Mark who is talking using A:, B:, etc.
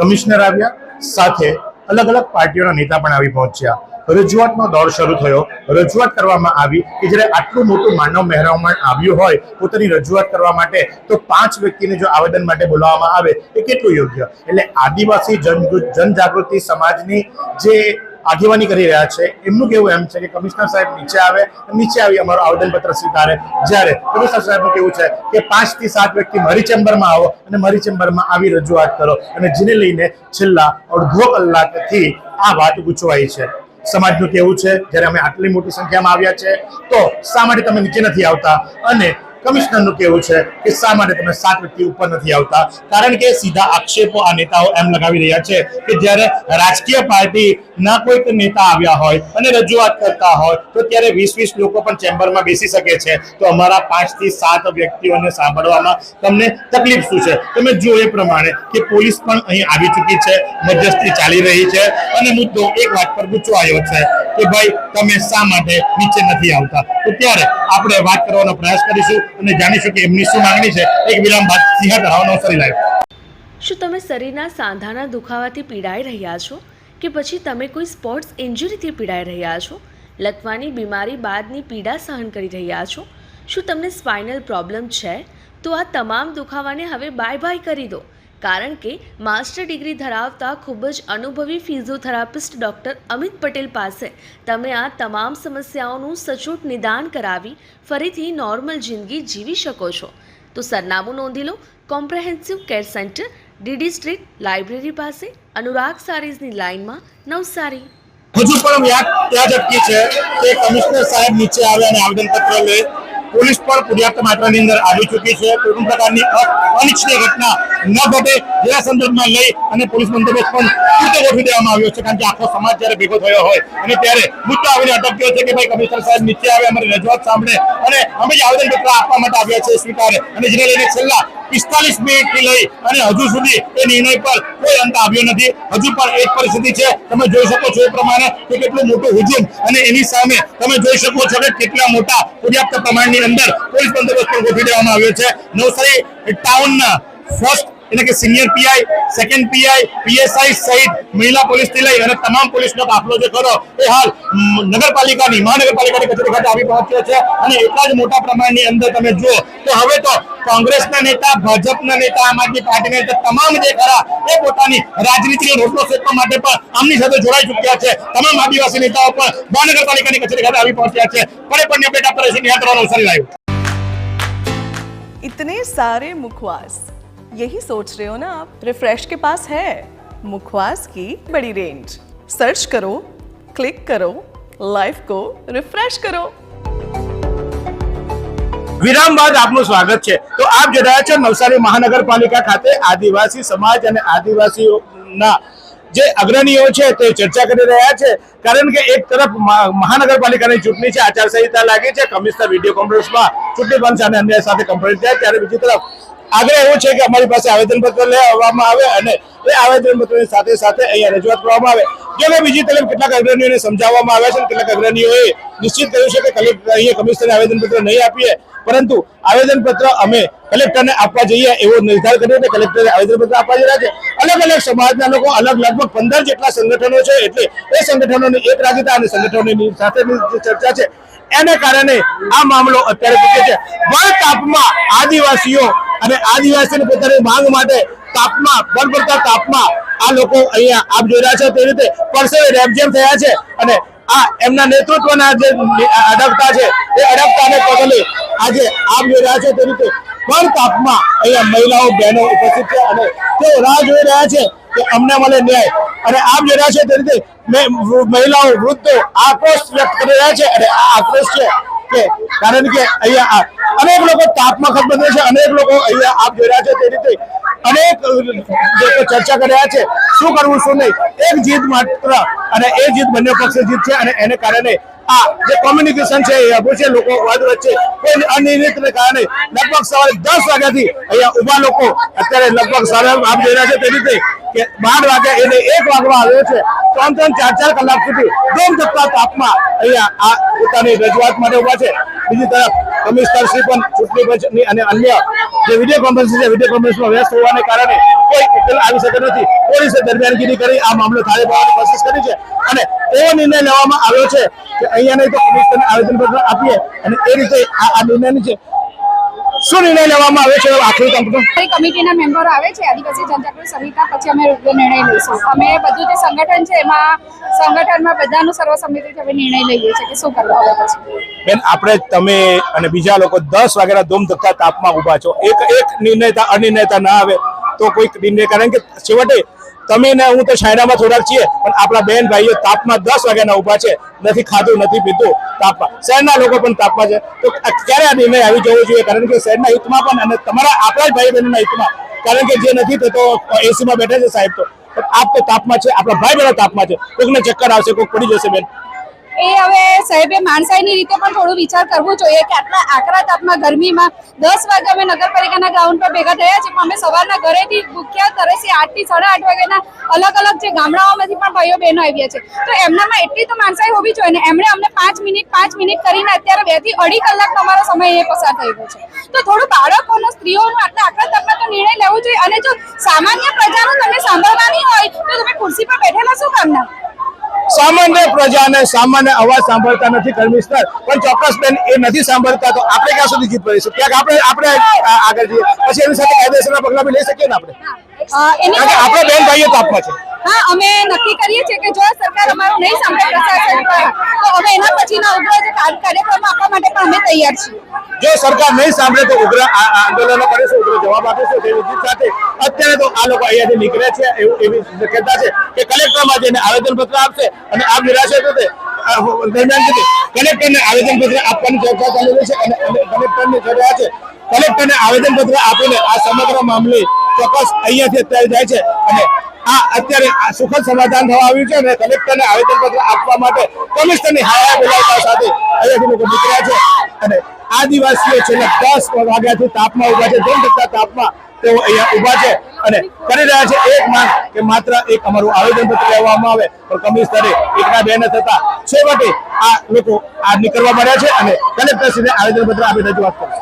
A: Commissioner આવ્યા, સાથે અલગ અલગ પાર્ટીઓના નેતા પણ આવી પહોંચ્યા. રજૂઆતનો દોર શરૂ થયો. રજૂઆત કરવામાં આવી કે જ્યારે આટલું મોટું માનવ મહેરામણ આવ્યું હોય પોતાની રજૂઆત કરવા માટે, તો 5 વ્યક્તિને જો આવેદન માટે બોલાવવામાં આવે એ કેટલું યોગ્ય? એટલે આદિવાસી જનજાગૃતિ સમાજની જે આગેવાની કરી રહ્યા છે એમનું કેવું એમ છે કે કમિશનર સાહેબ નીચે આવી અમારું આવેદનપત્ર સ્વીકારે. જ્યારે કમિશનર સાહેબનું કેવું છે કે 5 થી 7 વ્યક્તિ મારી ચેમ્બરમાં આવો અને મારી ચેમ્બરમાં આવી રજૂઆત કરો, અને જેને લઈને છેલ્લા અડધો કલાકથી આ વાત ગૂંચવાઈ છે. સમાજનું કેવું છે જ્યારે અમે આટલી મોટી સંખ્યામાં આવ્યા છે તો શા માટે તમે નીચે નથી આવતા? અને કમિશનરનું કેવું છે કે શા માટે તમે 7 વ્યક્તિ ઉપર નથી આવતા? કારણ કે સીધા આક્ષેપો આ નેતાઓ એમ લગાવી રહ્યા છે કે જ્યારે રાજકીય પાર્ટીના કોઈક નેતા આવ્યા હોય અને રજૂઆત કરતા હોય તો ત્યારે 20-20 લોકો પણ ચેમ્બરમાં બેસી શકે છે, તો અમારા 5 થી 7 વ્યક્તિઓને સાંભળવામાં તમને તકલીફ શું છે? તમે જો એ પ્રમાણે કે પોલીસ પણ અહીં આવી ચૂકી છે, મધ્યસ્થી ચાલી રહી છે, અને મુદ્દો એક વાત પર ગૂંચવાયો છે કે ભાઈ તમે શા માટે નીચે નથી આવતા? તો ત્યારે આપણે વાત કરવાનો પ્રયાસ કરીશું અને જાણીશું કે એમની શું માંગણી છે. એક વિરામ બાદ સિંહા તળાવનો ફરી લાઈવ.
B: શું તમે શરીરના સાંધાના દુખાવાથી પીડાઈ રહ્યા છો કે પછી તમે કોઈ સ્પોર્ટ્સ ઇન્જરીથી પીડાઈ રહ્યા છો? લકવાની બીમારી બાદની પીડા સહન કરી રહ્યા છો? શું તમને સ્પાઇનલ પ્રોબ્લેમ છે? તો આ તમામ દુખાવાને હવે બાય કરી દો, કારણ કે માસ્ટર ડિગ્રી ધરાવતા ખૂબ જ અનુભવી ફિઝિયોથેરાપિસ્ટ ડૉક્ટર અમિત પટેલ પાસે તમે આ તમામ સમસ્યાઓનું સચોટ નિદાન કરાવી ફરીથી નોર્મલ જિંદગી જીવી શકો છો. તો સરનામું નોંધી લો. Comprehensive care centre, DD street, library પાસે, અનુરાગ સારીઝની લાઇનમાં, નવસારી.
A: હજુ પણ ત્યાં જ અટકી છે કે કમિશનર સાહેબ નીચે આવે અને આવેદનપત્ર લે. પોલીસ પણ પર્યાપ્ત માત્રાની અંદર આવી ચૂકી છે. કોઈ પ્રકારની અનિચ્છનીય ઘટના ન ઘટે જેના સંદર્ભમાં લઈ અને પોલીસ બંદોબસ્ત પણ પૂરતો ગોઠવી દેવામાં આવ્યો છે, કારણ કે આખો સમાજ જ્યારે ભેગો થયો હોય અને ત્યારે મુદ્દો આવીને અટક્યો છે કે ભાઈ કમિશનર સાહેબ નીચે આવે, અમારી રજૂઆત સાંભળે અને અમે જે આવેદનપત્ર આપવા માટે આવ્યા છે સ્વીકારે, અને જેને લઈને છેલ્લા 45 મિનિટથી લઈ અને હજુ સુધી એ નિર્ણય પર કોઈ અંત આવ્યો નથી. હજુ પણ એક પરિસ્થિતિ છે, તમે જોઈ શકો છો એ પ્રમાણે કે કેટલું મોટું હુજુમ, અને એની સામે તમે જોઈ શકો છો કે કેટલા મોટા પર્યાપ્ત પ્રમાણની અંદર પોલીસ બંદોબસ્ત પણ ગોઠવી દેવામાં આવ્યો છે. નવસારી ટાઉનના ફર્સ્ટ એટલે કે senior PI, second PI, PSI સહિત મહિલા પોલીસથી લઈ અને તમામ પોલીસનો કાફલો જે ખરો એ હાલ મહાનગરપાલિકાની કચેરી ખાતે આવી પહોંચ્યો છે. અને એટલા જ મોટા પ્રમાણની અંદર તમે જુઓ તો હવે તો કોંગ્રેસના નેતા, ભાજપના નેતા, આમ આદમી પાર્ટીના નેતા તમામ જે ખરા એ પોતાની રાજનીતિનો રોટલો શેકવા માટે પણ આમની સાથે જોડાઈ ચૂક્યા છે. તમામ આદિવાસી નેતાઓ પણ મહાનગરપાલિકાની કચેરી ખાતે આવી પહોંચ્યા છે. પણ અપડેટ આપતા રહીશું. નિહાળ કરવાનો અવસર લાવ્યો.
C: इतने सारे मुखवास, यही सोच रहे हो ना आप? रिफ्रेश के पास है मुखवास की बड़ी रेंज. सर्च करो, क्लिक करो, लाइफ को रिफ्रेश करो.
A: વિરામ બાદ આપનું સ્વાગત છે. તો આપ જોઈ રહ્યા છો નવસારી મહાનગરપાલિકા ખાતે આદિવાસી સમાજ અને આદિવાસીઓના જે અગ્રણીઓ છે તે ચર્ચા કરી રહ્યા છે. કારણ કે એક તરફ મહાનગરપાલિકાની ચૂંટણી છે, આચારસંહિતા લાગી છે, કમિશનર વિડીયો કોન્ફરન્સમાં ચૂંટણી પંચ અને અન્ય સાથે કમ્પ્લેન્ટ થાય, ત્યારે બીજી તરફ આગ્રહ એવો છે કે અમારી પાસે આવેદનપત્ર લેવામાં આવે અને એ આવેદનપત્રની સાથે સાથે અહીંયા રજૂઆત કરવામાં આવે. જો બીજી તરફ કેટલાક અગ્રણીઓને સમજાવવામાં આવ્યા છે, કેટલાક અગ્રણીઓએ નિશ્ચિત કર્યું છે કે અહીંયા કમિશનરે આવેદનપત્ર નહીં આપીએ, પરંતુ આવેદનપત્ર અમે કલેક્ટરને આપવા જઈએ એવો નિર્ધાર કર્યો છે. કલેક્ટરે આવેદનપત્ર આપવા જઈ રહ્યા છે. અલગ અલગ સમાજના લોકો, લગભગ 15 જેટલા સંગઠનો છે, એટલે એ સંગઠનોની એક રાજ્યતા અને સંગઠનોની સાથેની જે ચર્ચા છે એને કારણે આ મામલો અત્યારે પૂછે છે. ભર તાપમાં આદિવાસીઓ અને આદિવાસીઓની પોતાની માંગ માટે ભરપડતા તાપમાં આ લોકો અહીંયા આપ જોઈ રહ્યા છો તે રીતે પરસેવે રેબઝેબ થયા છે. અને આ એમના નેતૃત્વના જે અડગતા છે એ અડગતાને પગલે આજે આપ જોઈ રહ્યા છો તે રીતે ભર તાપમાં અહીંયા મહિલાઓ, બહેનો ઉપસ્થિત છે અને તેઓ રાહ જોઈ રહ્યા છે કે અમને મળે ન્યાય. અને આપ જોઈ રહ્યા છો તે રીતે મહિલાઓ, વૃદ્ધો આક્રોશ વ્યક્ત કરી રહ્યા છે. અને આ આક્રોશ છે કે કારણ કે અહીંયા અનેક લોકો તાપમાં ખતબંધ છે, અનેક લોકો અહીંયા આપ જોઈ રહ્યા છો તે રીતે અનેક લોકો ચર્ચા કરી રહ્યા છે શું કરવું શું નહીં. એક જીત માત્ર, અને એ જીત બંને પક્ષે જીત છે. અને એને કારણે આ જે કોમ્યુનિકેશન છે એ અભૂ છે. લોકો વચ્ચે કોઈ અનિયમિતને કારણે લગભગ સવારે 10 વાગ્યાથી અહીંયા ઉભા લોકો અત્યારે લગભગ સાડા આપ જોઈ રહ્યા છે તે રીતે કે 12 વાગ્યા એટલે 1 વાગવા આવ્યો છે. 3-4 કલાક સુધી ધોમ ધકતા તાપમાં અહીંયા આ પોતાની રજૂઆત માટે ઉભા છે. બીજી તરફ કમિશનર શ્રી પણ ચૂંટણી પંચની અને અન્ય જે વિડીયો કોન્ફરન્સ છે વિડીયો કોન્ફરન્સમાં વ્યસ્ત હોવાને કારણે કોઈ ઉકેલ આવી શકે નથી. પોલીસે દરમિયાનગીરી કરી આ મામલો થાળે પાડવાની કોશિશ કરી છે અને એવો નિર્ણય લેવામાં આવ્યો છે કે અહીંયા નહીં તો કમિશનરને આવેદનપત્ર આપીએ અને એ રીતે આ નિર્ણયની છે શું નિર્ણય લેવામાં આવે છે આખરી કંપની
D: કમિટીના મેમ્બરો આવે છે આદિવાસી જનજાગૃતિ સમિતિ, પછી અમે યોગ્ય નિર્ણય લઈશું. અમે બધું જે સંગઠન છે એમાં સંગઠનમાં બધાનું સર્વસંમતિથી અમે નિર્ણય લઈએ છીએ કે શું કરવા આવે પછી.
A: બેન આપણે તમે અને બીજા લોકો 10 વાગ્યાના ધૂમ ધક્કા તાપમાં ઉભા છો. એક નિર્ણયતા અનિર્ણયતા ના આવે તો કોઈક નિર્ણય, કારણ કે છેવટે તમે ને હું તો શાયરામાં થોડાક છીએ પણ આપણા બેન ભાઈઓ તાપમાં 10 વાગ્યાના ઉભા છે, નથી ખાધું નથી પીધું તાપમાં. શહેરના લોકો પણ તાપમાં છે. તો ક્યારે આ નિર્ણય આવી જવો જોઈએ, કારણ કે શહેરના હિતમાં પણ અને તમારા આપણા જ ભાઈ બહેનોના હિતમાં, કારણ કે જે નથી થતો એસીમાં બેઠા છે સાહેબ, તો આપ તો તાપમાં છે, આપણા ભાઈ બહેનો તાપમાં છે, કોઈકને ચક્કર આવશે, કોઈક પડી જશે. બેન
D: એ હવે સાહેબે માણસાઈની રીતે પણ થોડું વિચાર કરવું જોઈએ કે આટલા આકરા તાપમાં ગરમીમાં 10 વાગે અમે નગરપાલિકાના ગ્રાઉન્ડ પર ભેગા થયા છે, પણ અમે સવારના ઘરેથી ભૂખ્યા તરસી 8 થી 8:30 વાગ્યાના અલગ અલગ જે ગામડાઓમાંથી પણ ભાઈઓ બહેનો આવ્યા છે. તો એમનામાં એટલી તો માણસાઈ હોવી જોઈએ ને. એમણે અમને 5 મિનિટ કરીને અત્યારે 2 થી 2.5 કલાકનો અમારો સમય એ પસાર થઈ ગયો છે. તો થોડું બાળકોનો, સ્ત્રીઓનો આટલા આકરા તાપમાં તો નિર્ણય લેવો જોઈએ. અને જો સામાન્ય પ્રજાનું તમને સાંભળવાની હોય તો તમે ખુરશી પર બેઠેલા શું કામના?
A: સામાન્ય પ્રજાને સામાન્ય અવાજ સાંભળતા નથી કમિશનર, પણ ચોક્કસ બેન એ નથી સાંભળતા તો આપણે ક્યાં સુધી જીત પડીશું? ક્યાંક આપણે આગળ જઈએ પછી એની સાથે કાયદેસરના પગલા બી લઈ શકીએ ને આપણે, આપણે બેન ભાઈઓ તાપમાં છે.
D: હા, અમે નક્કી કરીએ છીએ કે જો સરકાર અમારું નહીં સાંભળે પ્રશાસન તો અમે એના પછીના ઉગ્ર જે કાર્યક્રમ આપવા માટે પણ અમે તૈયાર છીએ.
A: જો સરકાર નહીં સાંભળે તો ઉગ્ર આંદોલનો કરીશું, ઉગ્ર જવાબ આપીશું. તેવી જીત સાથે અત્યારે તો આ લોકો અહીંયાથી નીકળે છે એવી શક્યતા છે કે કલેક્ટરમાં જઈને આવેદનપત્ર આપશે અને આ નિરાશે થશે. દરમિયાન કલેક્ટરને આવેદનપત્ર આપવાની ચર્ચા ચાલી રહી છે અને કલેક્ટરની ચર્ચા છે. કલેક્ટરને આવેદનપત્ર આપીને આ સમગ્ર મામલે ચોક્કસ અહીંયાથી અત્યારે જાય છે અને આ અત્યારે સુખદ સમાધાન થવા આવ્યું છે અને કલેક્ટરને આવેદનપત્ર આપવા માટે કમિશનરની હાયા બોલાવવા સાથે અહીંયાથી લોકો નીકળ્યા છે અને આદિવાસીઓ છેલ્લા 10 વાગ્યાથી તાપમાં ઉભા છે. ધૂમ ધક્કા તાપમાં તેઓ અહીંયા ઉભા છે અને કરી રહ્યા છે એક માંગ કે માત્ર એક અમારું આવેદનપત્ર લેવામાં આવે, પણ કમિશનરે એકના બે ન થતા છેવટે આ લોકો આ નીકળવા મળ્યા છે અને કલેક્ટરશ્રીને આવેદનપત્ર આપી રજૂઆત કરશે.